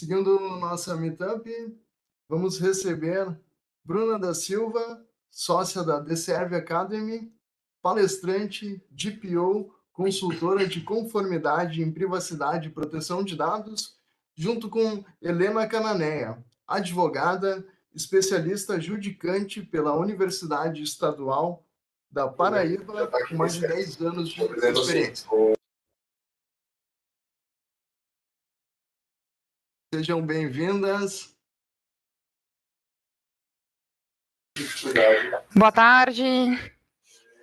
Seguindo nossa meetup, vamos receber Bruna da Silva, sócia da The Serve Academy, palestrante, DPO, consultora de conformidade em privacidade e proteção de dados, junto com Helena Cananeia, advogada, especialista judicante pela Universidade Estadual da Paraíba, com mais de 10 anos de experiência. Sejam bem-vindas. Boa tarde.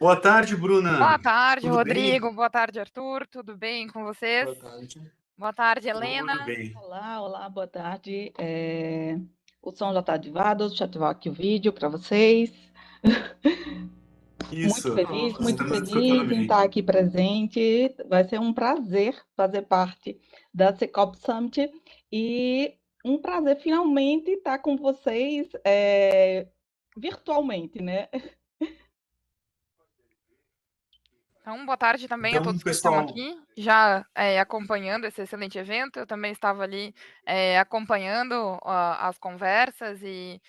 Boa tarde, Bruna. Boa tarde, Tudo Rodrigo. bem? Boa tarde, Arthur. Tudo bem com vocês? Boa tarde. Boa tarde, Helena. Tudo bem. Olá, boa tarde. O som já está ativado, deixa eu ativar aqui o vídeo para vocês. Isso. Muito Estamos feliz escutando em bem. estar aqui presente. Vai ser um prazer fazer parte da Secop Summit e um prazer finalmente estar com vocês virtualmente, né? Então, boa tarde também a Então, todos que estão pessoal, aqui, já acompanhando esse excelente evento. Eu também estava ali acompanhando as conversas e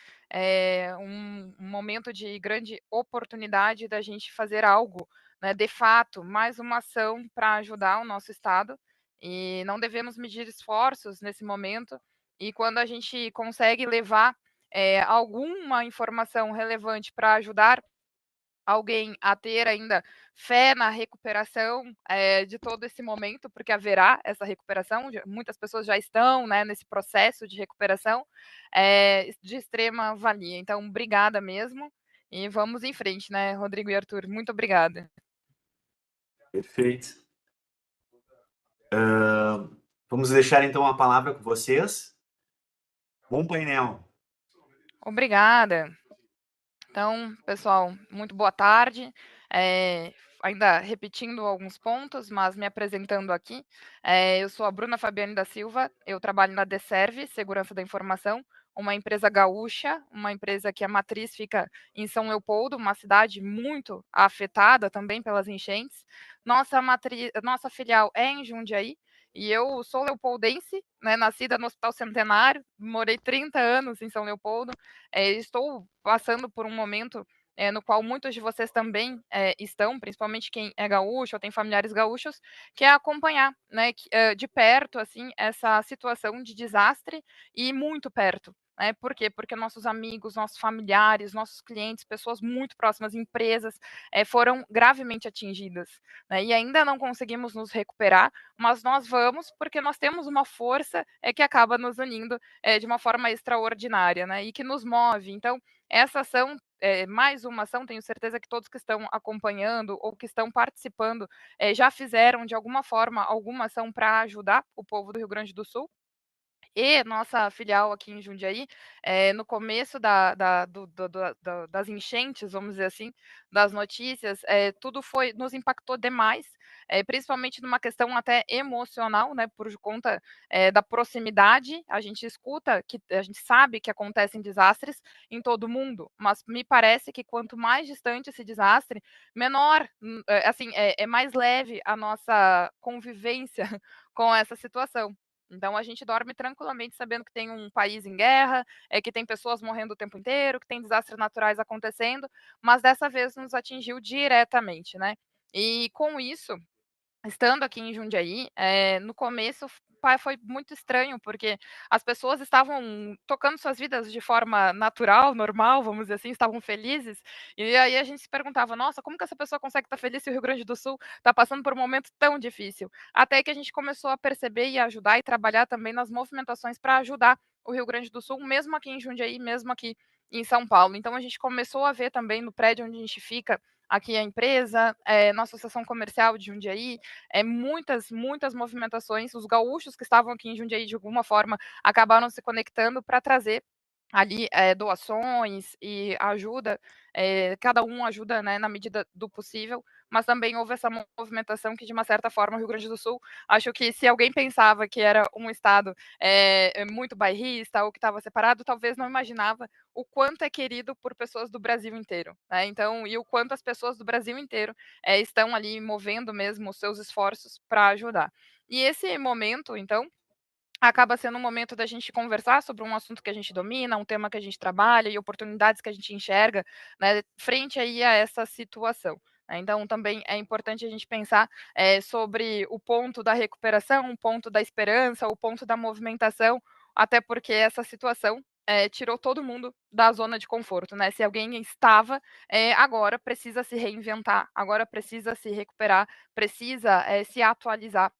um momento de grande oportunidade da gente fazer algo, né, de fato, mais uma ação para ajudar o nosso Estado. E não devemos medir esforços nesse momento. E quando a gente consegue levar alguma informação relevante para ajudar alguém a ter ainda fé na recuperação, de todo esse momento, porque haverá essa recuperação, muitas pessoas já estão, né, nesse processo de recuperação, de extrema valia. Então, obrigada mesmo, e vamos em frente, né, Rodrigo e Arthur, muito obrigada. Perfeito. Vamos deixar então a palavra com vocês. Bom painel. Obrigada. Então, pessoal, muito boa tarde. Ainda repetindo alguns pontos, mas me apresentando aqui, eu sou a Bruna Fabiane da Silva, eu trabalho na Deserve, Segurança da Informação, uma empresa gaúcha, uma empresa que a matriz fica em São Leopoldo, uma cidade muito afetada também pelas enchentes. Nossa filial é em Jundiaí, e eu sou leopoldense, né, nascida no Hospital Centenário, morei 30 anos em São Leopoldo, estou passando por um momento no qual muitos de vocês também estão, principalmente quem é gaúcho ou tem familiares gaúchos, que é acompanhar, né, de perto assim essa situação de desastre e muito perto. Por quê? Porque nossos amigos, nossos familiares, nossos clientes, pessoas muito próximas, empresas, foram gravemente atingidas, né? E ainda não conseguimos nos recuperar, mas nós vamos porque nós temos uma força que acaba nos unindo de uma forma extraordinária, né? E que nos move. Então, essa ação mais uma ação, tenho certeza que todos que estão acompanhando ou que estão participando já fizeram, de alguma forma, alguma ação para ajudar o povo do Rio Grande do Sul. E nossa filial aqui em Jundiaí, no começo das enchentes, vamos dizer assim, das notícias, tudo nos impactou demais, principalmente numa questão até emocional, né, por conta da proximidade. A gente escuta, que a gente sabe que acontecem desastres em todo o mundo, mas me parece que quanto mais distante esse desastre, menor, assim, é mais leve a nossa convivência com essa situação. Então a gente dorme tranquilamente sabendo que tem um país em guerra, que tem pessoas morrendo o tempo inteiro, que tem desastres naturais acontecendo, mas dessa vez nos atingiu diretamente, né. E com isso, estando aqui em Jundiaí, no começo foi muito estranho, porque as pessoas estavam tocando suas vidas de forma natural, normal, vamos dizer assim, estavam felizes, e aí a gente se perguntava: "Nossa, como que essa pessoa consegue estar feliz se o Rio Grande do Sul está passando por um momento tão difícil?". Até que a gente começou a perceber e ajudar e trabalhar também nas movimentações para ajudar o Rio Grande do Sul, mesmo aqui em Jundiaí, mesmo aqui em São Paulo. Então a gente começou a ver também no prédio onde a gente fica, aqui a empresa, na associação comercial de Jundiaí, muitas movimentações. Os gaúchos que estavam aqui em Jundiaí, de alguma forma, acabaram se conectando para trazer ali doações e ajuda, cada um ajuda, né, na medida do possível, mas também houve essa movimentação que, de uma certa forma, o Rio Grande do Sul, acho que se alguém pensava que era um estado muito bairrista ou que estava separado, talvez não imaginava o quanto é querido por pessoas do Brasil inteiro, né? Então, e o quanto as pessoas do Brasil inteiro estão ali movendo mesmo os seus esforços para ajudar. E esse momento, então, acaba sendo um momento da gente conversar sobre um assunto que a gente domina, um tema que a gente trabalha e oportunidades que a gente enxerga, né, frente aí a essa situação, né. Então também é importante a gente pensar, sobre o ponto da recuperação, o ponto da esperança, o ponto da movimentação, até porque essa situação, tirou todo mundo da zona de conforto, né. Se alguém estava, agora precisa se reinventar, agora precisa se recuperar, precisa, se atualizar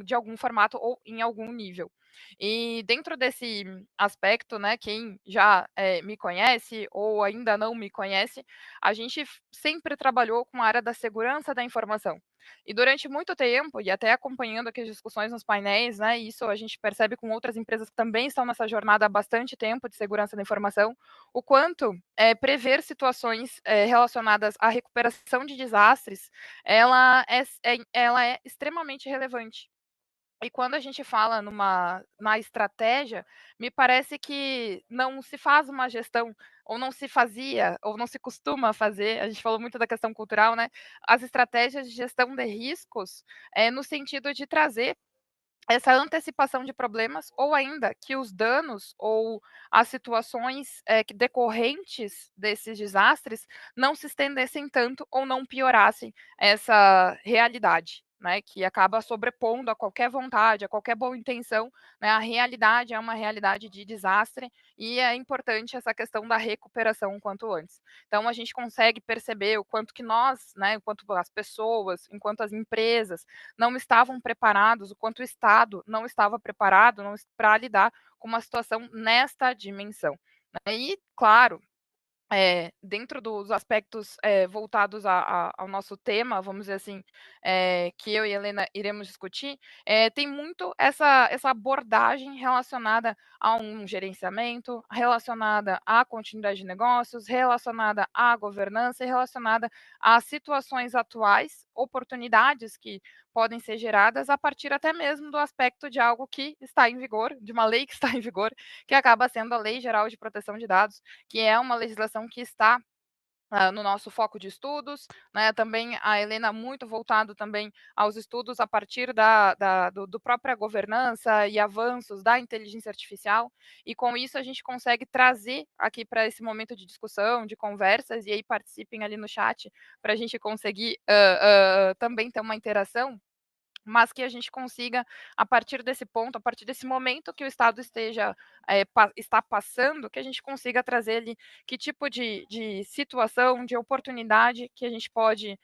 de algum formato ou em algum nível. E dentro desse aspecto, né, quem já, me conhece ou ainda não me conhece, a gente sempre trabalhou com a área da segurança da informação. E durante muito tempo, e até acompanhando aqui as discussões nos painéis, né, isso a gente percebe com outras empresas que também estão nessa jornada há bastante tempo de segurança da informação, o quanto, prever situações, relacionadas à recuperação de desastres, ela é extremamente relevante. E quando a gente fala na estratégia, me parece que não se faz uma gestão, ou não se fazia, ou não se costuma fazer, a gente falou muito da questão cultural, né, as estratégias de gestão de riscos, no sentido de trazer essa antecipação de problemas, ou ainda que os danos ou as situações, que decorrentes desses desastres não se estendessem tanto ou não piorassem essa realidade, né, que acaba sobrepondo a qualquer vontade, a qualquer boa intenção, né, a realidade é uma realidade de desastre, e é importante essa questão da recuperação o quanto antes. Então a gente consegue perceber o quanto que nós, né, enquanto as pessoas, enquanto as empresas, não estavam preparados, o quanto o Estado não estava preparado para lidar com uma situação nesta dimensão, né. E, claro, dentro dos aspectos, voltados ao nosso tema, vamos dizer assim, que eu e a Helena iremos discutir, tem muito essa abordagem relacionada a um gerenciamento, relacionada à continuidade de negócios, relacionada à governança e relacionada às situações atuais, oportunidades que podem ser geradas a partir até mesmo do aspecto de algo que está em vigor, de uma lei que está em vigor, que acaba sendo a Lei Geral de Proteção de Dados, que é uma legislação que está, no nosso foco de estudos, né, também a Helena muito voltado também aos estudos a partir do própria governança e avanços da inteligência artificial, e com isso a gente consegue trazer aqui para esse momento de discussão, de conversas, e aí participem ali no chat, para a gente conseguir, também ter uma interação, mas que a gente consiga, a partir desse ponto, a partir desse momento que o Estado está passando, que a gente consiga trazer ali que tipo de situação, de oportunidade que a gente pode,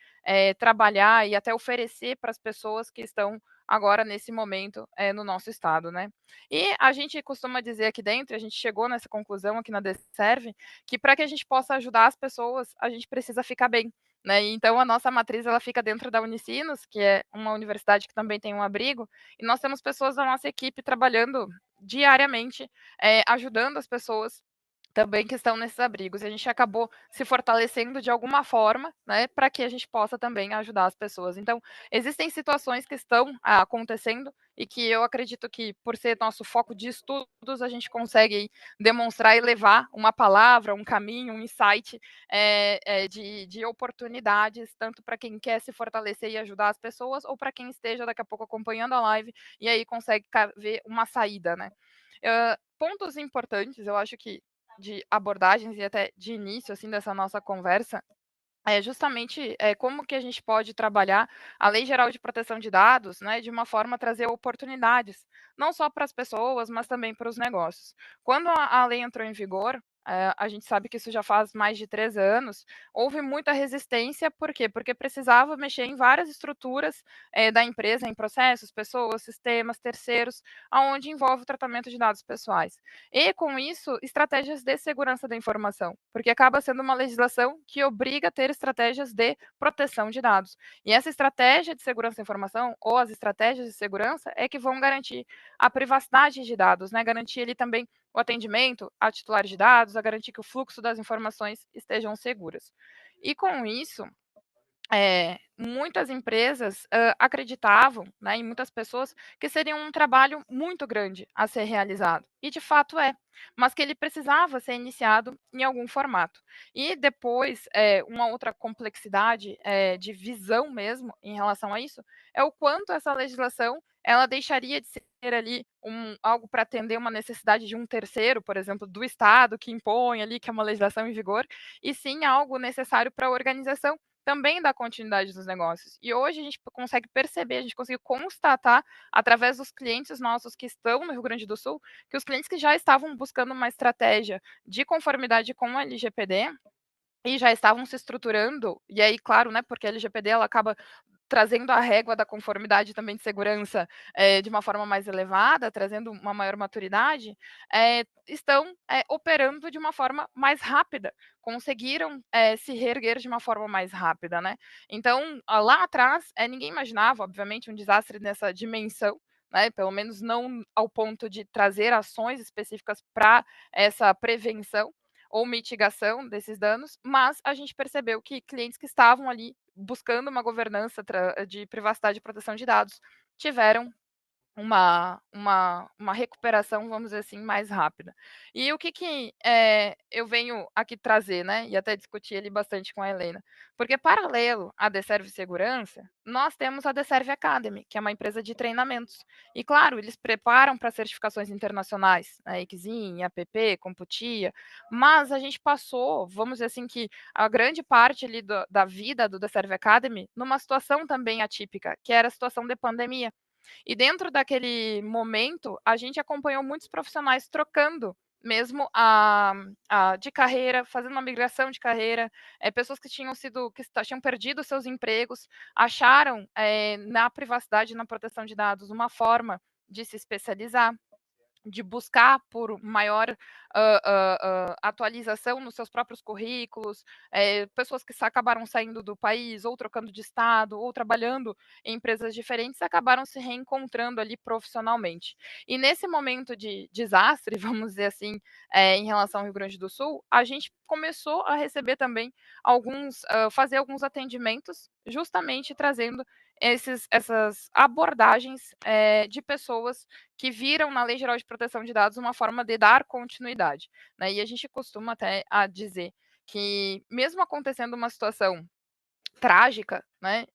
trabalhar e até oferecer para as pessoas que estão agora nesse momento, no nosso estado, né. E a gente costuma dizer aqui dentro, a gente chegou nessa conclusão aqui na Deserve, que para que a gente possa ajudar as pessoas, a gente precisa ficar bem, né. E então a nossa matriz ela fica dentro da Unicinos, que é uma universidade que também tem um abrigo, e nós temos pessoas da nossa equipe trabalhando diariamente, ajudando as pessoas também que estão nesses abrigos. E a gente acabou se fortalecendo de alguma forma, né, para que a gente possa também ajudar as pessoas. Então, existem situações que estão acontecendo e que eu acredito que, por ser nosso foco de estudos, a gente consegue aí demonstrar e levar uma palavra, um caminho, um insight, de oportunidades, tanto para quem quer se fortalecer e ajudar as pessoas, ou para quem esteja daqui a pouco acompanhando a live e aí consegue ver uma saída, né. Pontos importantes, eu acho que de abordagens e até de início, assim, dessa nossa conversa, é justamente, como que a gente pode trabalhar a Lei Geral de Proteção de Dados, né, de uma forma a trazer oportunidades, não só para as pessoas, mas também para os negócios. Quando a lei entrou em vigor, a gente sabe que isso já faz mais de 3 anos, houve muita resistência, por quê? Porque precisava mexer em várias estruturas, da empresa, em processos, pessoas, sistemas, terceiros, aonde envolve o tratamento de dados pessoais. E, com isso, estratégias de segurança da informação, porque acaba sendo uma legislação que obriga a ter estratégias de proteção de dados. E essa estratégia de segurança da informação, ou as estratégias de segurança, é que vão garantir a privacidade de dados, né? Garantir ali também o atendimento a titulares de dados, a garantir que o fluxo das informações estejam seguras. E com isso, muitas empresas, acreditavam, né, e muitas pessoas, que seria um trabalho muito grande a ser realizado, e de fato é, mas que ele precisava ser iniciado em algum formato. E depois, uma outra complexidade, de visão mesmo em relação a isso, é o quanto essa legislação, ela deixaria de ser ali algo para atender uma necessidade de um terceiro, por exemplo, do Estado, que impõe ali, que é uma legislação em vigor, e sim algo necessário para a organização também da continuidade dos negócios. E hoje a gente consegue perceber, a gente conseguiu constatar, através dos clientes nossos que estão no Rio Grande do Sul, que os clientes que já estavam buscando uma estratégia de conformidade com a LGPD e já estavam se estruturando, e aí, claro, né, porque a LGPD ela acaba trazendo a régua da conformidade também de segurança de uma forma mais elevada, trazendo uma maior maturidade, estão operando de uma forma mais rápida, conseguiram se reerguer de uma forma mais rápida, né? Então, lá atrás, ninguém imaginava, obviamente, um desastre nessa dimensão, né? Pelo menos não ao ponto de trazer ações específicas para essa prevenção ou mitigação desses danos, mas a gente percebeu que clientes que estavam ali buscando uma governança de privacidade e proteção de dados tiveram uma recuperação, vamos dizer assim, mais rápida. E o que eu venho aqui trazer, né, e até discutir ele bastante com a Helena, porque paralelo à Deserve Segurança, nós temos a Deserve Academy, que é uma empresa de treinamentos. E claro, eles preparam para certificações internacionais, né, ICSIM, APP, Computia, mas a gente passou, vamos dizer assim, que a grande parte ali da vida do Deserve Academy numa situação também atípica, que era a situação de pandemia. E dentro daquele momento, a gente acompanhou muitos profissionais trocando mesmo de carreira, fazendo uma migração de carreira, pessoas que tinham perdido seus empregos, acharam na privacidade e na proteção de dados uma forma de se especializar, de buscar por maior atualização nos seus próprios currículos, pessoas que acabaram saindo do país, ou trocando de estado, ou trabalhando em empresas diferentes, acabaram se reencontrando ali profissionalmente. E nesse momento de desastre, vamos dizer assim, em relação ao Rio Grande do Sul, a gente começou a receber também fazer alguns atendimentos, justamente trazendo essas abordagens de pessoas que viram na Lei Geral de Proteção de Dados uma forma de dar continuidade, né? E a gente costuma até dizer que, mesmo acontecendo uma situação trágica, né,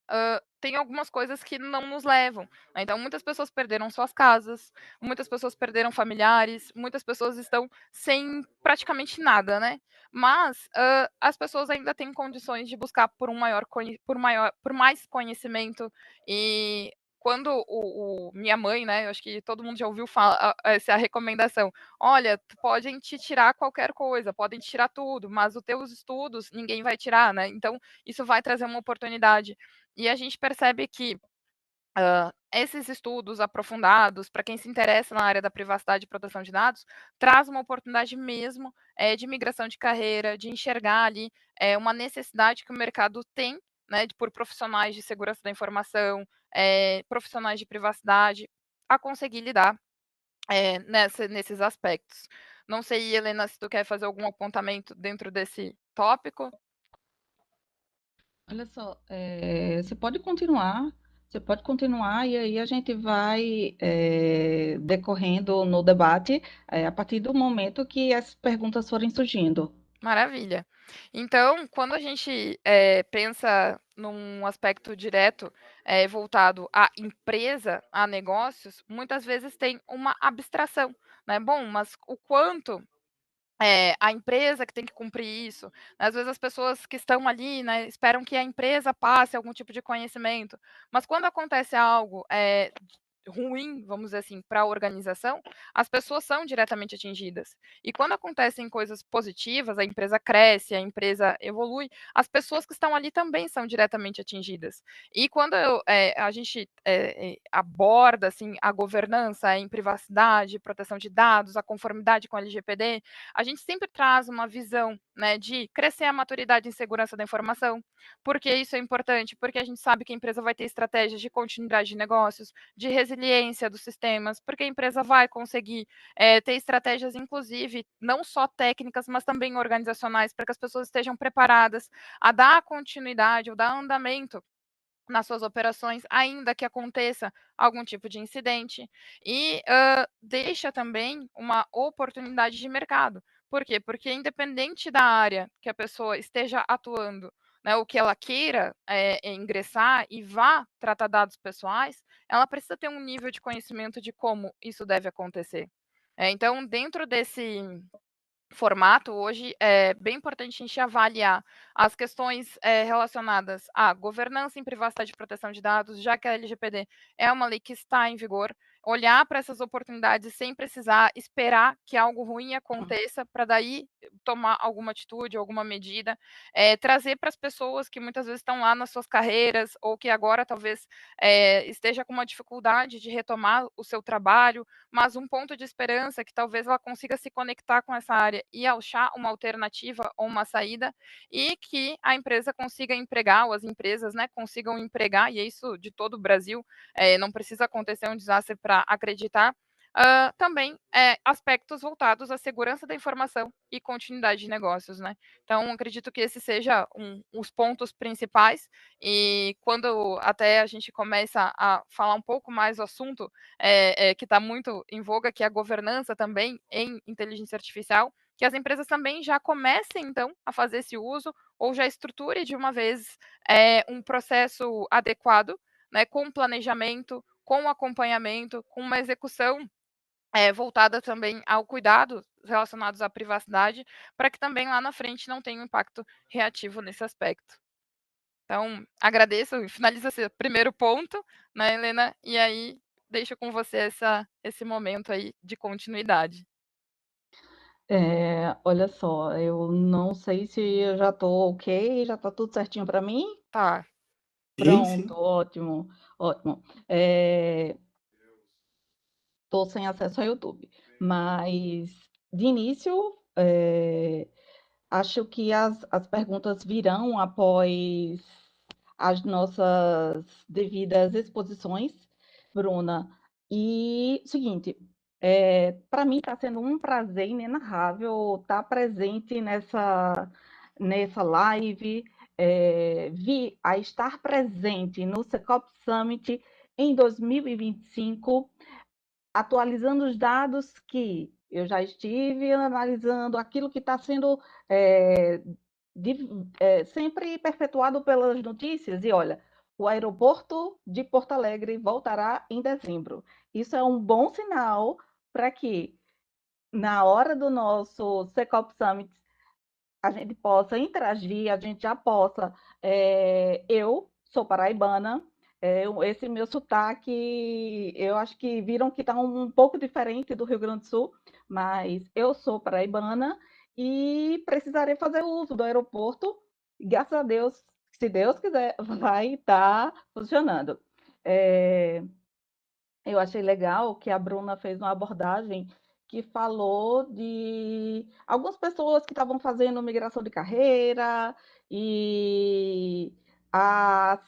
tem algumas coisas que não nos levam, né? Então muitas pessoas perderam suas casas, muitas pessoas perderam familiares, muitas pessoas estão sem praticamente nada, né? Mas, as pessoas ainda têm condições de buscar por mais conhecimento, e quando minha mãe, né, eu acho que todo mundo já ouviu essa recomendação: "Olha, podem te tirar qualquer coisa, podem te tirar tudo, mas os teus estudos ninguém vai tirar", né? Então isso vai trazer uma oportunidade. E a gente percebe que esses estudos aprofundados, para quem se interessa na área da privacidade e proteção de dados, traz uma oportunidade mesmo de migração de carreira, de enxergar ali uma necessidade que o mercado tem, né, por profissionais de segurança da informação, profissionais de privacidade, a conseguir lidar nesses aspectos. Não sei, Helena, se tu quer fazer algum apontamento dentro desse tópico. Olha só, você pode continuar e aí a gente vai decorrendo no debate a partir do momento que as perguntas forem surgindo. Maravilha. Então, quando a gente pensa num aspecto direto voltado à empresa, a negócios, muitas vezes tem uma abstração, né? Bom, mas o quanto a empresa que tem que cumprir isso? Às vezes as pessoas que estão ali, né, esperam que a empresa passe algum tipo de conhecimento, mas quando acontece algo ruim, vamos dizer assim, para a organização, as pessoas são diretamente atingidas. E quando acontecem coisas positivas, a empresa cresce, a empresa evolui, as pessoas que estão ali também são diretamente atingidas. E quando a gente aborda assim a governança em privacidade, proteção de dados, a conformidade com a LGPD, a gente sempre traz uma visão, né, de crescer a maturidade em segurança da informação. Por que isso é importante? Porque a gente sabe que a empresa vai ter estratégias de continuidade de negócios, de resiliência dos sistemas, porque a empresa vai conseguir ter estratégias, inclusive, não só técnicas, mas também organizacionais, para que as pessoas estejam preparadas a dar continuidade ou dar andamento nas suas operações, ainda que aconteça algum tipo de incidente, e deixa também uma oportunidade de mercado. Por quê? Porque independente da área que a pessoa esteja atuando, né, ou que ela queira ingressar e vá tratar dados pessoais, ela precisa ter um nível de conhecimento de como isso deve acontecer. Então, dentro desse formato, hoje é bem importante a gente avaliar as questões relacionadas à governança em privacidade e proteção de dados, já que a LGPD é uma lei que está em vigor, olhar para essas oportunidades sem precisar esperar que algo ruim aconteça para daí tomar alguma atitude, alguma medida, trazer para as pessoas que muitas vezes estão lá nas suas carreiras ou que agora talvez esteja com uma dificuldade de retomar o seu trabalho, mas um ponto de esperança que talvez ela consiga se conectar com essa área e achar uma alternativa ou uma saída, e que a empresa consiga empregar, ou as empresas, né, consigam empregar, e é isso de todo o Brasil, não precisa acontecer um desastre para acreditar, também aspectos voltados à segurança da informação e continuidade de negócios, né? Então, acredito que esse seja os pontos principais, e quando até a gente começa a falar um pouco mais do assunto, que está muito em voga, que é a governança também em inteligência artificial, que as empresas também já comecem, então, a fazer esse uso, ou já estruture de uma vez um processo adequado, né, com planejamento, com acompanhamento, com uma execução voltada também ao cuidado relacionados à privacidade, para que também lá na frente não tenha um impacto reativo nesse aspecto. Então, agradeço e finalizo esse primeiro ponto, né, Helena? E aí deixo com você esse momento aí de continuidade. Olha só, eu não sei se eu já estou ok, já está tudo certinho para mim? Tá. Sim, sim. Pronto, ótimo, ótimo. Estou sem acesso ao YouTube, mas de início, acho que as perguntas virão após as nossas devidas exposições, Bruna. E seguinte, para mim está sendo um prazer inenarrável estar presente nessa live, vir a estar presente no Secop Summit em 2025, atualizando os dados que eu já estive analisando, aquilo que está sendo sempre perpetuado pelas notícias. E olha, o aeroporto de Porto Alegre voltará em dezembro. Isso é um bom sinal para que, na hora do nosso Secop Summit, a gente possa interagir, a gente já possa. Eu sou paraibana, esse meu sotaque, eu acho que viram que está um pouco diferente do Rio Grande do Sul, mas eu sou paraibana e precisarei fazer uso do aeroporto. Graças a Deus, se Deus quiser, vai estar funcionando. Eu achei legal que a Bruna fez uma abordagem que falou de algumas pessoas que estavam fazendo migração de carreira e a,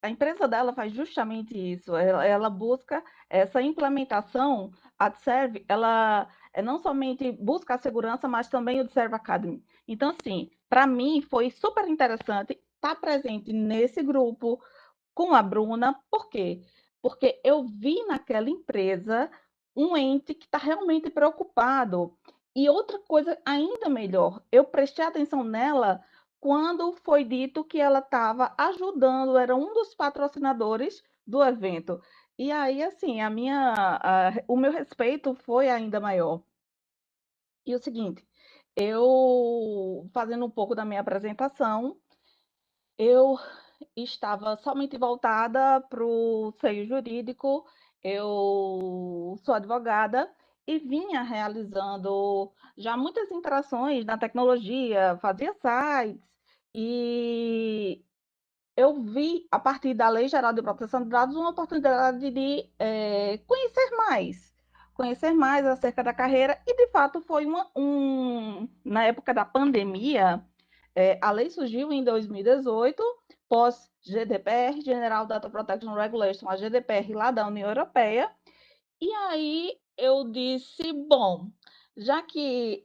a empresa dela faz justamente isso. Ela busca essa implementação. A Adserve, ela não somente busca a segurança, mas também o Adserve Academy. Então, assim, para mim foi super interessante estar presente nesse grupo com a Bruna. Por quê? Porque eu vi naquela empresa um ente que está realmente preocupado. E outra coisa ainda melhor, eu prestei atenção nela quando foi dito que ela estava ajudando, era um dos patrocinadores do evento. E aí, assim, o meu respeito foi ainda maior. E o seguinte, eu fazendo um pouco da minha apresentação, eu estava somente voltada para o seio jurídico. Eu sou advogada e vinha realizando já muitas interações na tecnologia, fazia sites, e eu vi, a partir da Lei Geral de Proteção de Dados, uma oportunidade de conhecer mais acerca da carreira, e de fato foi na época da pandemia. A lei surgiu em 2018, pós GDPR, General Data Protection Regulation, a GDPR lá da União Europeia. E aí eu disse, bom, já que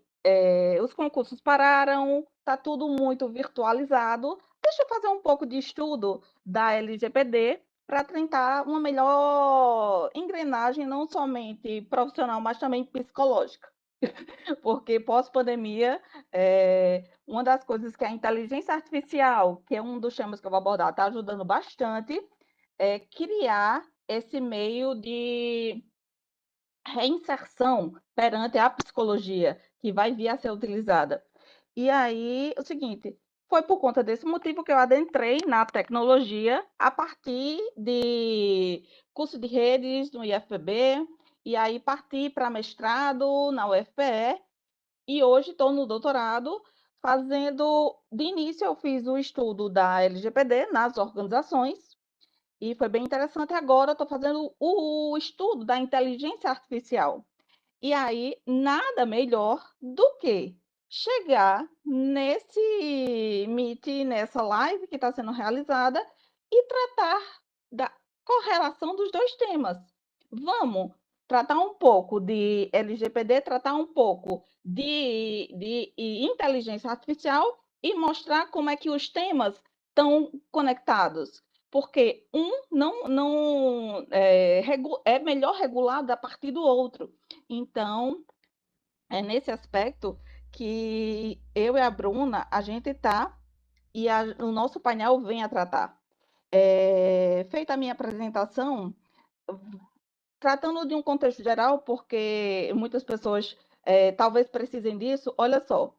os concursos pararam, está tudo muito virtualizado, deixa eu fazer um pouco de estudo da LGPD para tentar uma melhor engrenagem, não somente profissional, mas também psicológica. porque pós-pandemia, uma das coisas que a inteligência artificial, que é um dos temas que eu vou abordar, está ajudando bastante, é criar esse meio de reinserção perante a psicologia, que vai vir a ser utilizada. E aí, o seguinte, foi por conta desse motivo que eu adentrei na tecnologia a partir de curso de redes no IFPB, e aí parti para mestrado na UFPE, e hoje estou no doutorado fazendo, de início eu fiz o estudo da LGPD nas organizações, e foi bem interessante. Agora eu estou fazendo o estudo da inteligência artificial. E aí, nada melhor do que chegar nesse Meet, nessa live que está sendo realizada e tratar da correlação dos dois temas. Vamos tratar um pouco de LGPD, tratar um pouco de inteligência artificial e mostrar como é que os temas estão conectados. Porque um não é melhor regulado a partir do outro. Então, é nesse aspecto que eu e a Bruna, a gente está e o nosso painel vem a tratar. Feita a minha apresentação, tratando de um contexto geral, porque muitas pessoas talvez precisem disso, olha só.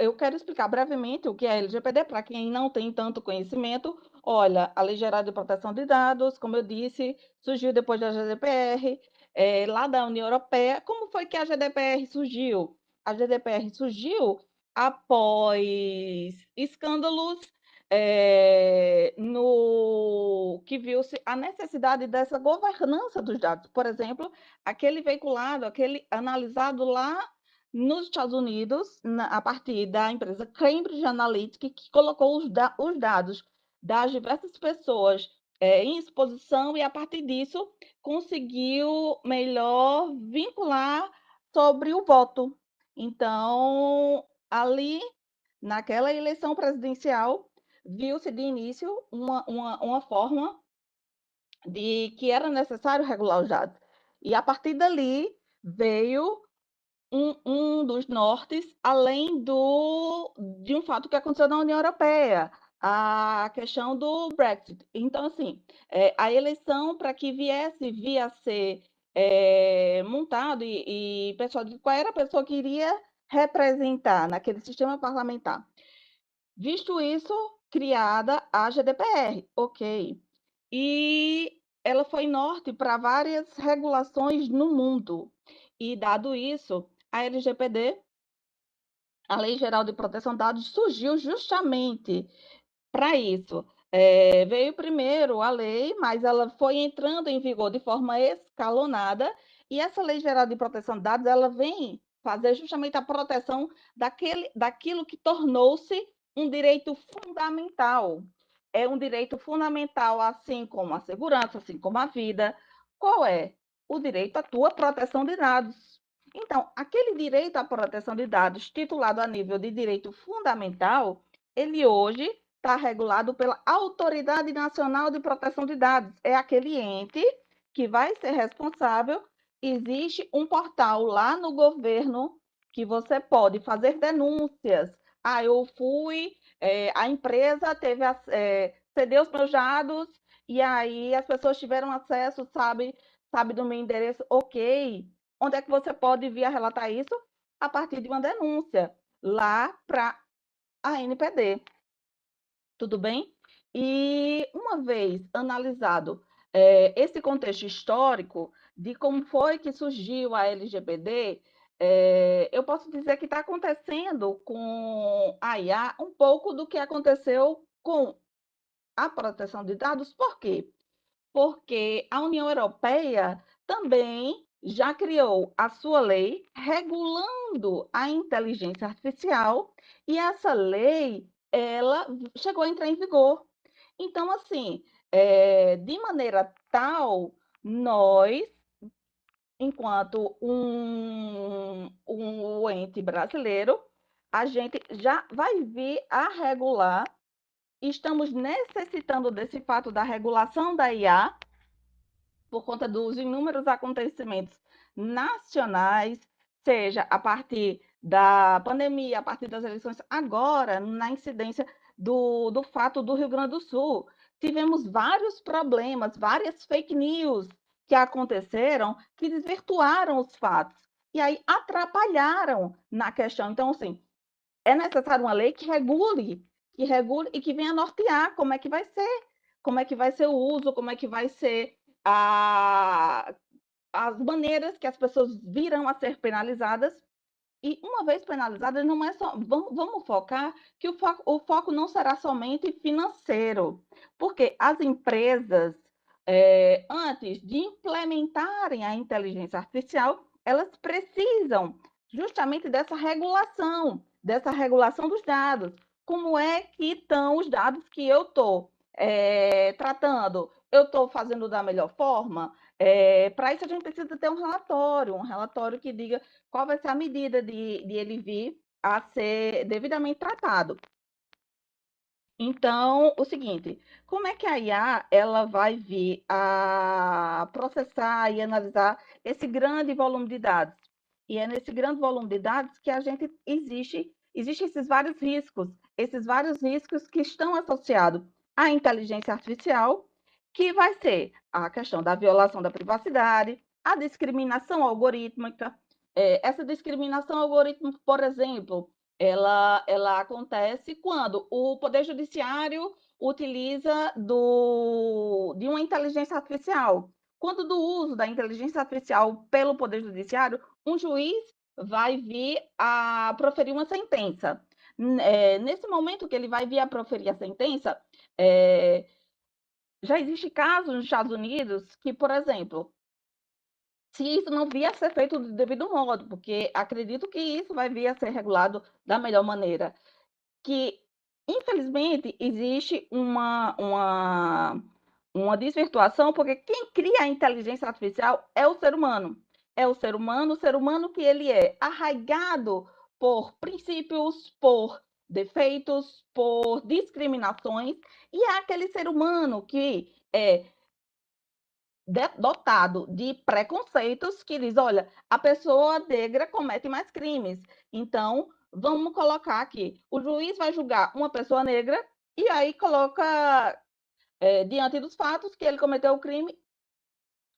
Eu quero explicar brevemente o que é a LGPD para quem não tem tanto conhecimento. Olha, a Lei Geral de Proteção de Dados, como eu disse, surgiu depois da GDPR, lá da União Europeia. Como foi que a GDPR surgiu? A GDPR surgiu após escândalos no que viu-se a necessidade dessa governança dos dados. Por exemplo, aquele veiculado, aquele analisado lá nos Estados Unidos, a partir da empresa Cambridge Analytica, que colocou os dados das diversas pessoas em exposição e, a partir disso, conseguiu melhor vincular sobre o voto. Então, ali, naquela eleição presidencial, viu-se de início uma forma de que era necessário regular os dados. E, a partir dali, veio um dos nortes, além de um fato que aconteceu na União Europeia, a questão do Brexit. Então, assim, a eleição para que via a ser montado e pessoal, qual era a pessoa que iria representar naquele sistema parlamentar. Visto isso, criada a GDPR, ok. E ela foi norte para várias regulações no mundo. E, dado isso, a LGPD, a Lei Geral de Proteção de Dados, surgiu justamente para isso. Veio primeiro a lei, mas ela foi entrando em vigor de forma escalonada, e essa Lei Geral de Proteção de Dados ela vem fazer justamente a proteção daquilo que tornou-se um direito fundamental. É um direito fundamental, assim como a segurança, assim como a vida. Qual é? O direito à tua proteção de dados. Então, aquele direito à proteção de dados, titulado a nível de direito fundamental, ele hoje está regulado pela Autoridade Nacional de Proteção de Dados. É aquele ente que vai ser responsável. Existe um portal lá no governo que você pode fazer denúncias. Eu fui, a empresa cedeu os meus dados e aí as pessoas tiveram acesso, sabe do meu endereço, ok. Onde é que você pode vir a relatar isso? A partir de uma denúncia, lá para a NPD. Tudo bem? E uma vez analisado esse contexto histórico de como foi que surgiu a LGPD, eu posso dizer que está acontecendo com a IA um pouco do que aconteceu com a proteção de dados. Por quê? Porque a União Europeia também já criou a sua lei regulando a inteligência artificial, e essa lei ela chegou a entrar em vigor. Então, assim, de maneira tal, nós, enquanto um ente brasileiro, a gente já vai vir a regular. Estamos necessitando desse fato da regulação da IA por conta dos inúmeros acontecimentos nacionais, seja a partir da pandemia, a partir das eleições, agora, na incidência do fato do Rio Grande do Sul. Tivemos vários problemas, várias fake news que aconteceram, que desvirtuaram os fatos, e aí atrapalharam na questão. Então, assim, é necessário uma lei que regule e que venha nortear como é que vai ser o uso, como é que vai ser as maneiras que as pessoas virão a ser penalizadas. E uma vez penalizadas, não é só. Vamos focar que o foco não será somente financeiro, porque as empresas, antes de implementarem a inteligência artificial, elas precisam justamente dessa regulação dos dados. Como é que estão os dados que eu estou tratando? Eu estou fazendo da melhor forma? Para isso, a gente precisa ter um relatório que diga qual vai ser a medida de ele vir a ser devidamente tratado. Então, o seguinte, como é que a IA ela vai vir a processar e analisar esse grande volume de dados? E é nesse grande volume de dados que existem esses vários riscos que estão associados à inteligência artificial, que vai ser a questão da violação da privacidade, a discriminação algorítmica. Essa discriminação algorítmica, por exemplo, ela acontece quando o Poder Judiciário utiliza de uma inteligência artificial. Quando do uso da inteligência artificial pelo Poder Judiciário, um juiz vai vir a proferir uma sentença. Nesse momento que ele vai vir a proferir a sentença, já existe casos nos Estados Unidos que, por exemplo, se isso não vier a ser feito do devido modo, porque acredito que isso vai vir a ser regulado da melhor maneira, que, infelizmente, existe uma desvirtuação, porque quem cria a inteligência artificial é o ser humano. É o ser humano que ele é arraigado por princípios, por defeitos, por discriminações, e é aquele ser humano que é dotado de preconceitos que diz, olha, a pessoa negra comete mais crimes. Então, vamos colocar aqui, o juiz vai julgar uma pessoa negra e aí coloca diante dos fatos que ele cometeu o crime,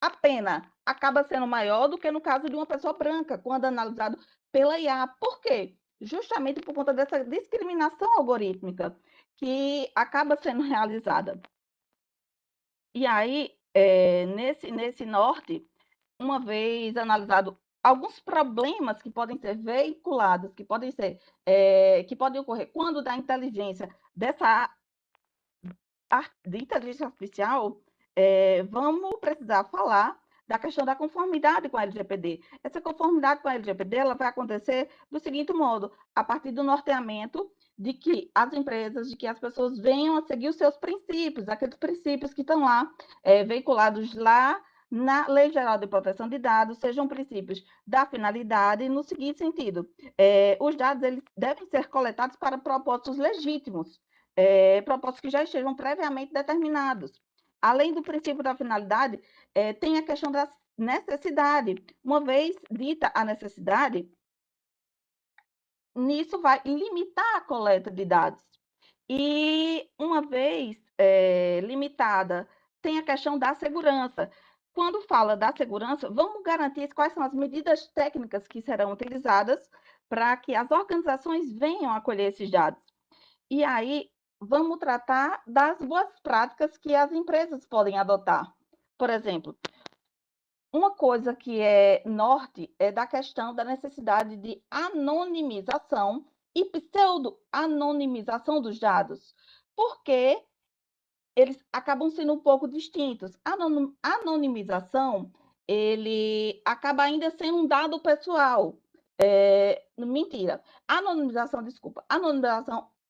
a pena acaba sendo maior do que no caso de uma pessoa branca, quando analisado pela IA. Por quê? Justamente por conta dessa discriminação algorítmica que acaba sendo realizada. E aí, nesse norte, uma vez analisado alguns problemas que podem ser veiculados, que podem ocorrer quando da inteligência de inteligência artificial, vamos precisar falar da questão da conformidade com a LGPD. Essa conformidade com a LGPD ela vai acontecer do seguinte modo, a partir do norteamento de que as empresas, de que as pessoas venham a seguir os seus princípios, aqueles princípios que estão lá, veiculados lá na Lei Geral de Proteção de Dados, sejam princípios da finalidade, no seguinte sentido, os dados eles devem ser coletados para propósitos legítimos, propósitos que já estejam previamente determinados. Além do princípio da finalidade, tem a questão da necessidade. Uma vez dita a necessidade, nisso vai limitar a coleta de dados. E uma vez limitada, tem a questão da segurança. Quando fala da segurança, vamos garantir quais são as medidas técnicas que serão utilizadas para que as organizações venham a colher esses dados. E aí, vamos tratar das boas práticas que as empresas podem adotar. Por exemplo, uma coisa que é norte é da questão da necessidade de anonimização e pseudo-anonimização dos dados, porque eles acabam sendo um pouco distintos. A anonimização, ele acaba ainda sendo um dado pessoal. Mentira. Anonimização,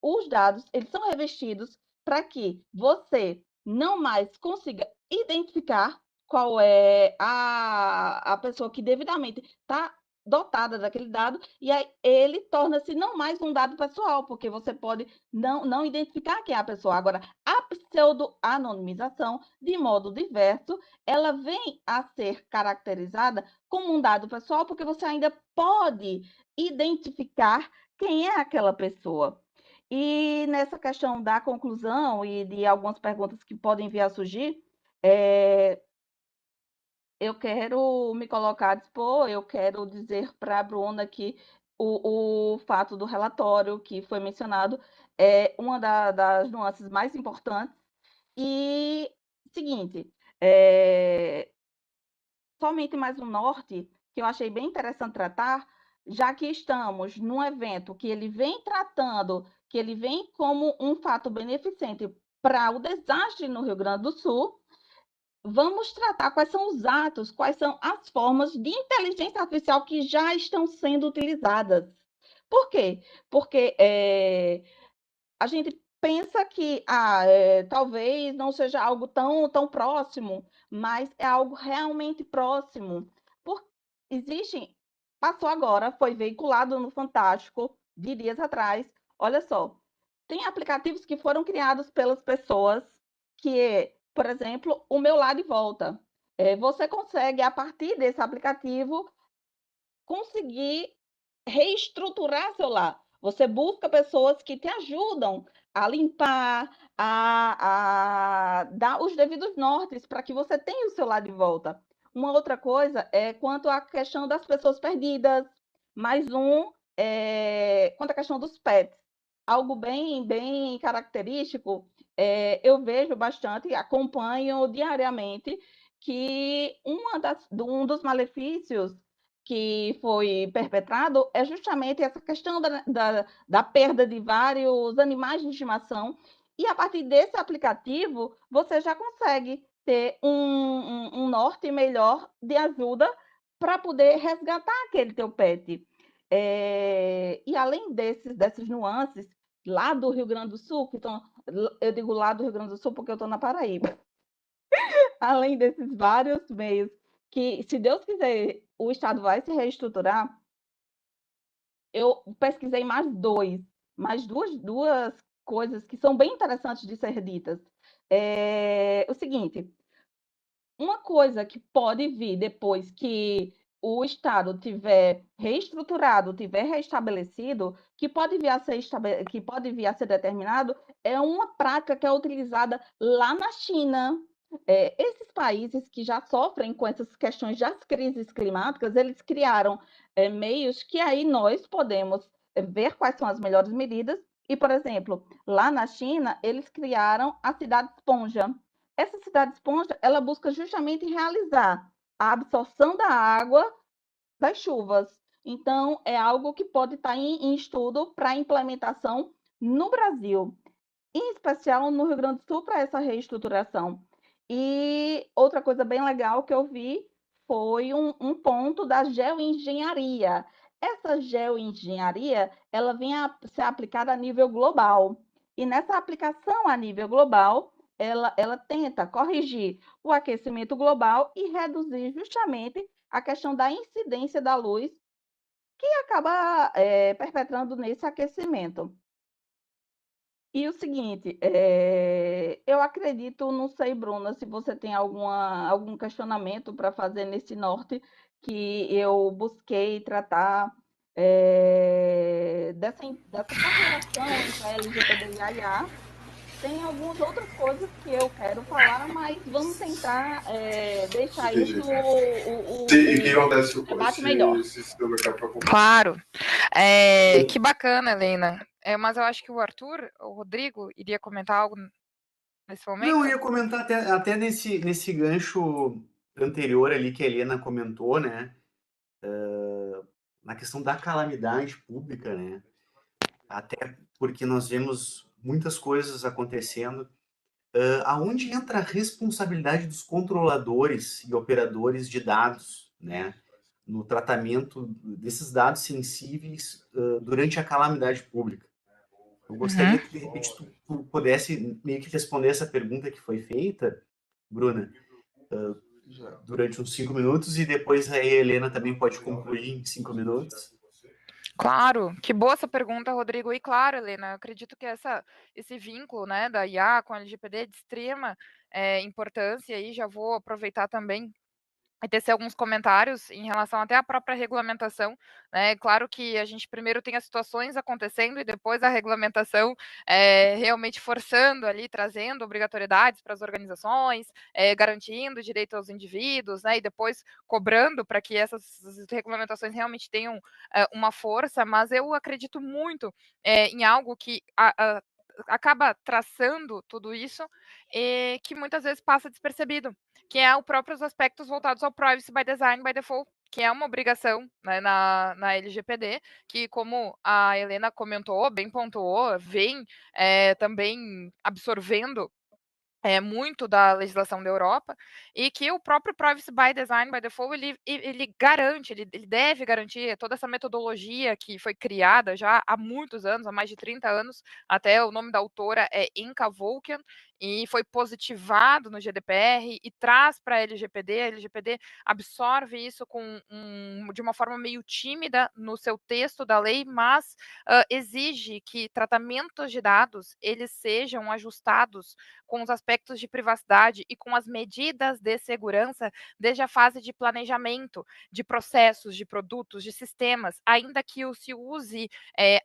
os dados, eles são revestidos para que você não mais consiga identificar qual é a pessoa que devidamente está dotada daquele dado, e aí ele torna-se não mais um dado pessoal, porque você pode não identificar quem é a pessoa. Agora, a pseudo-anonimização, de modo diverso, ela vem a ser caracterizada como um dado pessoal, porque você ainda pode identificar quem é aquela pessoa. E nessa questão da conclusão e de algumas perguntas que podem vir a surgir, eu quero me colocar a dispor, eu quero dizer para a Bruna que o fato do relatório que foi mencionado é uma das nuances mais importantes. E, seguinte, somente mais um norte, que eu achei bem interessante tratar, já que estamos num evento que ele vem tratando, que ele vem como um fato beneficente para o desastre no Rio Grande do Sul, vamos tratar quais são os atos, quais são as formas de inteligência artificial que já estão sendo utilizadas. Por quê? Porque a gente pensa que talvez não seja algo tão próximo, mas é algo realmente próximo. Passou agora, foi veiculado no Fantástico, de dias atrás. Olha só, tem aplicativos que foram criados pelas pessoas que, por exemplo, o Meu Lado e Volta. Você consegue, a partir desse aplicativo, conseguir reestruturar seu lar. Você busca pessoas que te ajudam a limpar, a dar os devidos nortes para que você tenha o seu lar de volta. Uma outra coisa é quanto à questão das pessoas perdidas. Mais um quanto à questão dos pets. Algo bem característico, eu vejo bastante, acompanho diariamente, que um dos malefícios que foi perpetrado é justamente essa questão da perda de vários animais de estimação. E a partir desse aplicativo, você já consegue ter um norte melhor de ajuda para poder resgatar aquele teu pet. E além dessas nuances, lá do Rio Grande do Sul, eu digo lá do Rio Grande do Sul porque eu estou na Paraíba, além desses vários meios que, se Deus quiser, o Estado vai se reestruturar, eu pesquisei mais duas coisas que são bem interessantes de ser ditas. O seguinte, uma coisa que pode vir depois que o Estado tiver reestruturado, tiver restabelecido, que pode vir a ser determinado, é uma prática que é utilizada lá na China. Esses países que já sofrem com essas questões das crises climáticas, eles criaram meios que aí nós podemos ver quais são as melhores medidas. E, por exemplo, lá na China, eles criaram a cidade esponja. Essa cidade esponja, ela busca justamente realizar a absorção da água das chuvas. Então, é algo que pode estar em estudo para implementação no Brasil, em especial no Rio Grande do Sul, para essa reestruturação. E outra coisa bem legal que eu vi foi um ponto da geoengenharia. Essa geoengenharia, ela vem a ser aplicada a nível global. E nessa aplicação a nível global, ela tenta corrigir o aquecimento global e reduzir justamente a questão da incidência da luz, que acaba perpetrando nesse aquecimento. E o seguinte, eu acredito, não sei, Bruna, se você tem algum questionamento para fazer nesse norte que eu busquei tratar dessa correlação entre a LGPD e a IA. Tem algumas outras coisas que eu quero falar, mas vamos tentar deixar Entendi. isso E o que acontece debate melhor. se o mercado for comprar? Claro. Que bacana, Helena. Mas eu acho que o Rodrigo, iria comentar algo nesse momento? Não, eu ia comentar até nesse gancho anterior ali que a Helena comentou, né? Na questão da calamidade pública, né? Até porque nós vemos muitas coisas acontecendo. Aonde entra a responsabilidade dos controladores e operadores de dados, né? No tratamento desses dados sensíveis durante a calamidade pública. Eu gostaria que, de repente, tu pudesse meio que responder essa pergunta que foi feita, Bruna, durante uns 5 minutos e depois a Helena também pode concluir em 5 minutos. Claro, que boa essa pergunta, Rodrigo. E claro, Helena, eu acredito que esse vínculo, né, da IA com a LGPD é de extrema importância, e já vou aproveitar também e tecer alguns comentários em relação até à própria regulamentação, né? Claro que a gente primeiro tem as situações acontecendo e depois a regulamentação realmente forçando ali, trazendo obrigatoriedades para as organizações, garantindo direito aos indivíduos, né? E depois cobrando para que essas regulamentações realmente tenham uma força, mas eu acredito muito em algo que acaba traçando tudo isso e que muitas vezes passa despercebido, que é o próprios aspectos voltados ao Privacy by Design by Default, que é uma obrigação, né, na LGPD, que, como a Helena comentou, bem pontuou, vem também absorvendo muito da legislação da Europa, e que o próprio Privacy by Design by Default ele garante, ele deve garantir toda essa metodologia que foi criada já há muitos anos, há mais de 30 anos, até o nome da autora é Inka Volken, e foi positivado no GDPR e traz para a LGPD absorve isso de uma forma meio tímida no seu texto da lei, mas exige que tratamentos de dados eles sejam ajustados com os aspectos de privacidade e com as medidas de segurança desde a fase de planejamento de processos, de produtos, de sistemas, ainda que se use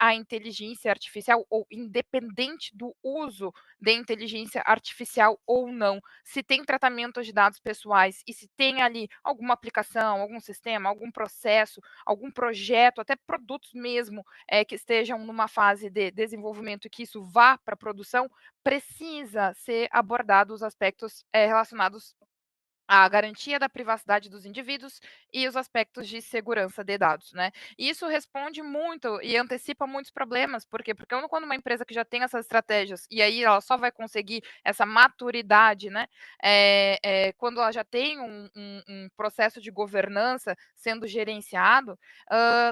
a inteligência artificial ou independente do uso de inteligência artificial ou não, se tem tratamento de dados pessoais e se tem ali alguma aplicação, algum sistema, algum processo, algum projeto, até produtos mesmo que estejam numa fase de desenvolvimento e que isso vá para a produção, precisa ser abordado os aspectos relacionados à garantia da privacidade dos indivíduos e os aspectos de segurança de dados, né? E isso responde muito e antecipa muitos problemas, por quê? Porque quando uma empresa que já tem essas estratégias, e aí ela só vai conseguir essa maturidade, né? Quando ela já tem um processo de governança sendo gerenciado,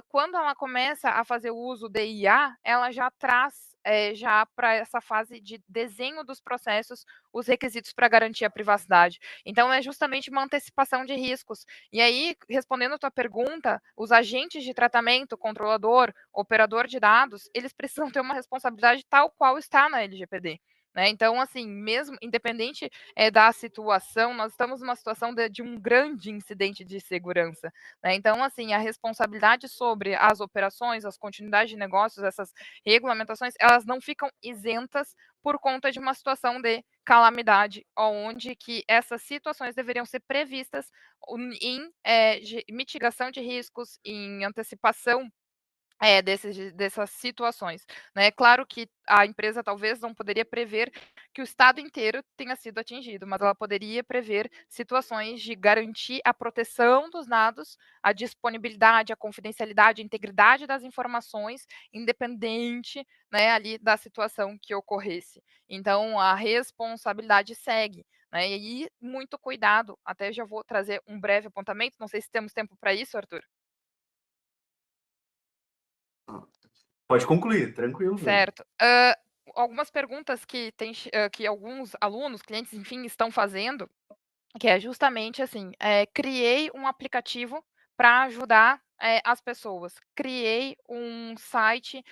quando ela começa a fazer o uso de IA, ela já traz já para essa fase de desenho dos processos os requisitos para garantir a privacidade. Então, é justamente uma antecipação de riscos. E aí, respondendo a tua pergunta, os agentes de tratamento, controlador, operador de dados, eles precisam ter uma responsabilidade tal qual está na LGPD. Né? Então, assim, mesmo independente da situação, nós estamos numa situação de um grande incidente de segurança. Né? Então, assim, a responsabilidade sobre as operações, as continuidades de negócios, essas regulamentações, elas não ficam isentas por conta de uma situação de calamidade, onde que essas situações deveriam ser previstas em mitigação de riscos, em antecipação dessas situações, né? Claro que a empresa talvez não poderia prever que o estado inteiro tenha sido atingido, mas ela poderia prever situações de garantir a proteção dos dados, a disponibilidade, a confidencialidade, a integridade das informações, independente, né, ali da situação que ocorresse. Então, a responsabilidade segue. Né, e muito cuidado, até já vou trazer um breve apontamento, não sei se temos tempo para isso, Arthur. Pode concluir, tranquilo. Certo. Algumas perguntas que alguns alunos, clientes, enfim, estão fazendo, que é justamente assim, criei um aplicativo para ajudar as pessoas, criei um site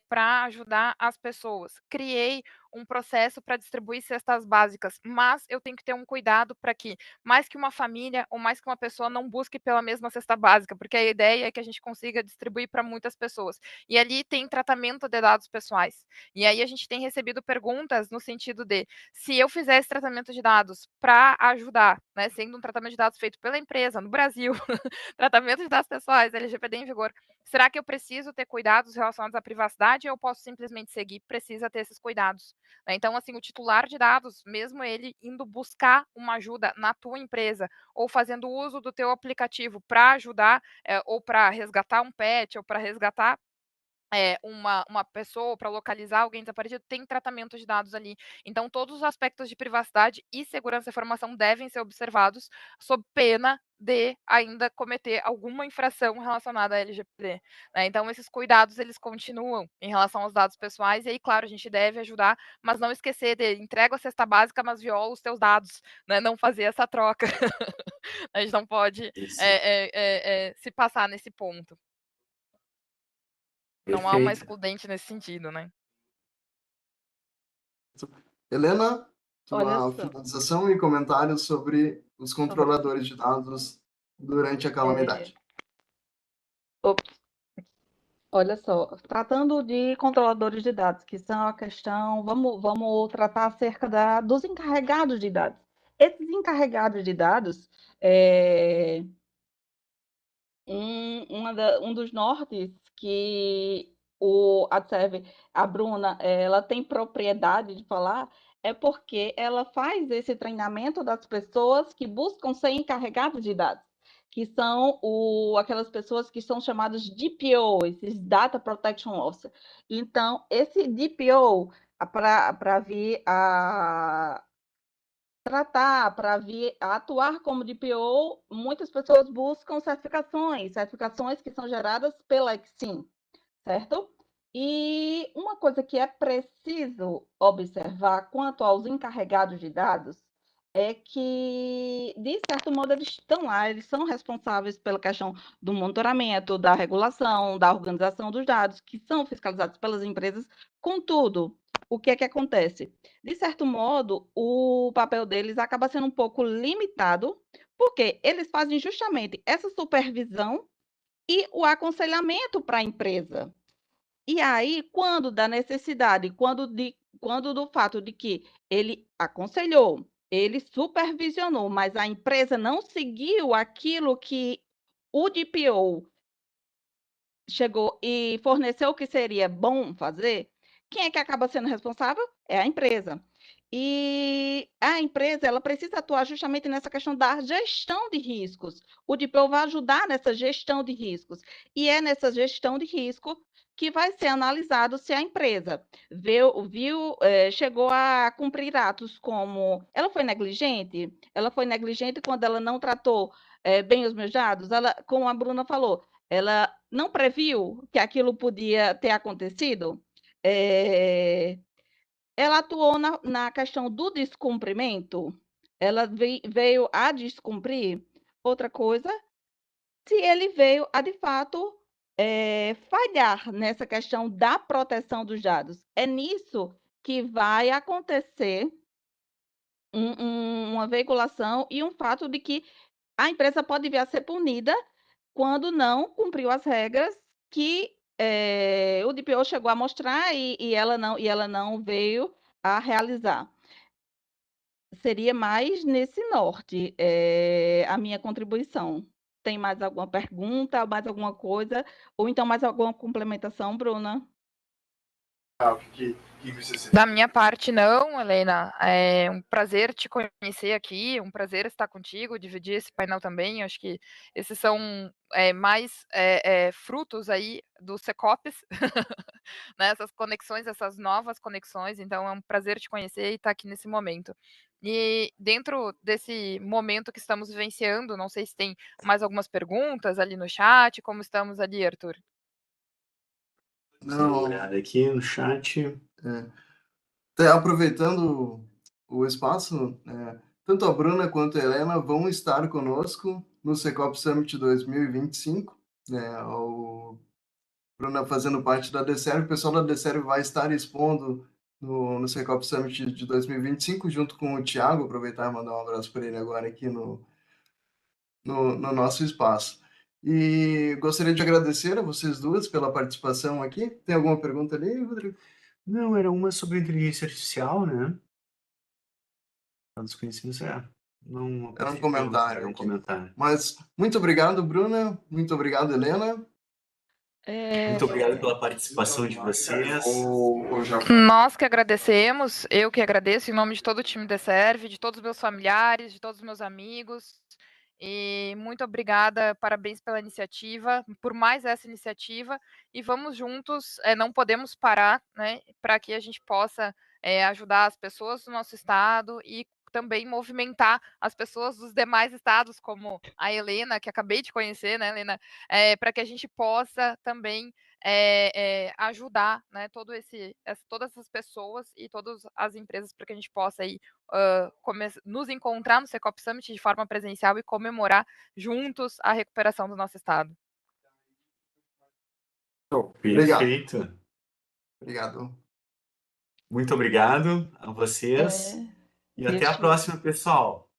para ajudar as pessoas, criei um processo para distribuir cestas básicas, mas eu tenho que ter um cuidado para que mais que uma família ou mais que uma pessoa não busque pela mesma cesta básica, porque a ideia é que a gente consiga distribuir para muitas pessoas. E ali tem tratamento de dados pessoais. E aí a gente tem recebido perguntas no sentido de se eu fizer esse tratamento de dados para ajudar, né, sendo um tratamento de dados feito pela empresa no Brasil, tratamento de dados pessoais, LGPD em vigor, será que eu preciso ter cuidados relacionados à privacidade ou eu posso simplesmente seguir? Precisa ter esses cuidados. Né? Então, assim, o titular de dados, mesmo ele indo buscar uma ajuda na tua empresa ou fazendo uso do teu aplicativo para ajudar ou para resgatar um pet ou para resgatar uma pessoa, para localizar alguém desaparecido, tem tratamento de dados ali. Então, todos os aspectos de privacidade e segurança da informação devem ser observados, sob pena de ainda cometer alguma infração relacionada à LGPD. Né? Então, esses cuidados, eles continuam em relação aos dados pessoais, e aí, claro, a gente deve ajudar, mas não esquecer de entrega a cesta básica, mas viola os teus dados, né? Não fazer essa troca. A gente não pode se passar nesse ponto. Não há uma Perfeito. excludente nesse sentido, né? Helena, Olha tua só. finalização e comentários sobre os controladores de dados durante a calamidade. Ops. Olha só, tratando de controladores de dados, que são a questão, vamos tratar acerca dos encarregados de dados. Esses encarregados de dados, um dos nortes que a Adserve, a Bruna, ela tem propriedade de falar, é porque ela faz esse treinamento das pessoas que buscam ser encarregados de dados, que são aquelas pessoas que são chamadas DPO, esses Data Protection Officer. Então, esse DPO, para vir a tratar, para vir a atuar como DPO, muitas pessoas buscam certificações que são geradas pela Exim, certo? E uma coisa que é preciso observar quanto aos encarregados de dados é que, de certo modo, eles estão lá, eles são responsáveis pela questão do monitoramento, da regulação, da organização dos dados, que são fiscalizados pelas empresas. Contudo, o que é que acontece? De certo modo, o papel deles acaba sendo um pouco limitado, porque eles fazem justamente essa supervisão e o aconselhamento para a empresa. E aí, quando da necessidade, quando do fato de que ele aconselhou, ele supervisionou, mas a empresa não seguiu aquilo que o DPO chegou e forneceu o que seria bom fazer, quem é que acaba sendo responsável? É a empresa. E a empresa, ela precisa atuar justamente nessa questão da gestão de riscos. O DPO vai ajudar nessa gestão de riscos. E é nessa gestão de risco que vai ser analisado se a empresa chegou a cumprir atos como ela foi negligente quando ela não tratou bem os meus dados, como a Bruna falou, ela não previu que aquilo podia ter acontecido. Ela atuou na questão do descumprimento, ela veio a descumprir. Outra coisa, se ele veio a, de fato, falhar nessa questão da proteção dos dados. É nisso que vai acontecer uma veiculação e um fato de que a empresa pode vir a ser punida quando não cumpriu as regras que o DPO chegou a mostrar e ela não veio a realizar. Seria mais nesse norte a minha contribuição. Tem mais alguma pergunta, mais alguma coisa? Ou então mais alguma complementação, Bruna? O que você sente? Da minha parte, não, Helena. É um prazer te conhecer aqui, um prazer estar contigo, dividir esse painel também. Acho que esses são mais frutos aí do Secops, né? Essas conexões, essas novas conexões. Então, é um prazer te conhecer e estar aqui nesse momento. E dentro desse momento que estamos vivenciando, não sei se tem mais algumas perguntas ali no chat, como estamos ali, Arthur? Dá uma olhada aqui no chat. Até aproveitando o espaço, tanto a Bruna quanto a Helena vão estar conosco no Secop Summit 2025, né? O Bruna fazendo parte da DSERV, o pessoal da DSERV vai estar expondo no Secop Summit de 2025, junto com o Thiago, aproveitar e mandar um abraço para ele agora aqui no nosso espaço. E gostaria de agradecer a vocês duas pela participação aqui. Tem alguma pergunta ali, Rodrigo? Não, era uma sobre inteligência artificial, né? Dos conhecimentos, não Era um comentário. Era um comentário. Mas muito obrigado, Bruna. Muito obrigado, Helena. Muito obrigado pela participação de vocês. Nós que agradecemos, eu que agradeço em nome de todo o time DSERV, de todos os meus familiares, de todos os meus amigos. E muito obrigada, parabéns pela iniciativa, por mais essa iniciativa, e vamos juntos, não podemos parar, né, para que a gente possa ajudar as pessoas do nosso estado e também movimentar as pessoas dos demais estados, como a Helena, que acabei de conhecer, né, Helena, para que a gente possa também ajudar, né, todas essas pessoas e todas as empresas para que a gente possa aí nos encontrar no Secop Summit de forma presencial e comemorar juntos a recuperação do nosso estado. Obrigado. Perfeito. Obrigado. Muito obrigado a vocês. E até a Deixa- próxima, pessoal.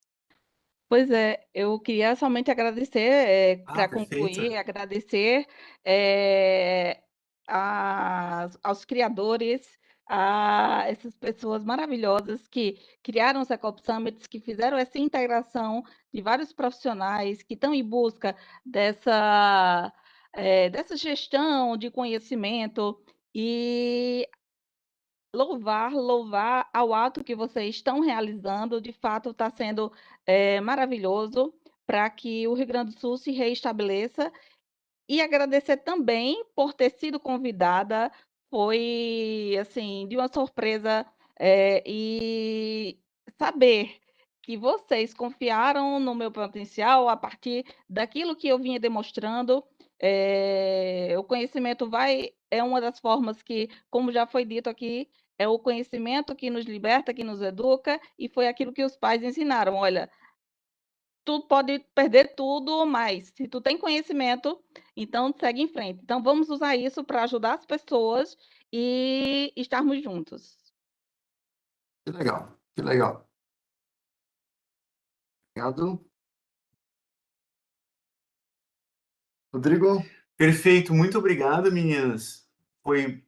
Pois é, eu queria somente agradecer, para Perfeito. concluir, agradecer aos criadores, a essas pessoas maravilhosas que criaram o Secop Summits, que fizeram essa integração de vários profissionais que estão em busca dessa gestão de conhecimento e louvar ao ato que vocês estão realizando, de fato está sendo maravilhoso para que o Rio Grande do Sul se reestabeleça e agradecer também por ter sido convidada, foi assim de uma surpresa e saber que vocês confiaram no meu potencial a partir daquilo que eu vinha demonstrando. O conhecimento é uma das formas que, como já foi dito aqui, é o conhecimento que nos liberta, que nos educa, e foi aquilo que os pais ensinaram. Olha, tu pode perder tudo, mas se tu tem conhecimento, então segue em frente. Então vamos usar isso para ajudar as pessoas e estarmos juntos. Que legal, que legal. Obrigado. Rodrigo? Perfeito. Muito obrigado, meninas. Foi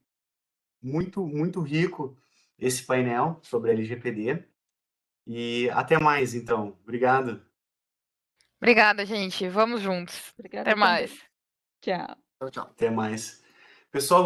muito, muito rico esse painel sobre LGPD. E até mais, então. Obrigado. Obrigada, gente. Vamos juntos. Obrigada Até mais. também. Tchau. Tchau, tchau. Até mais. Pessoal,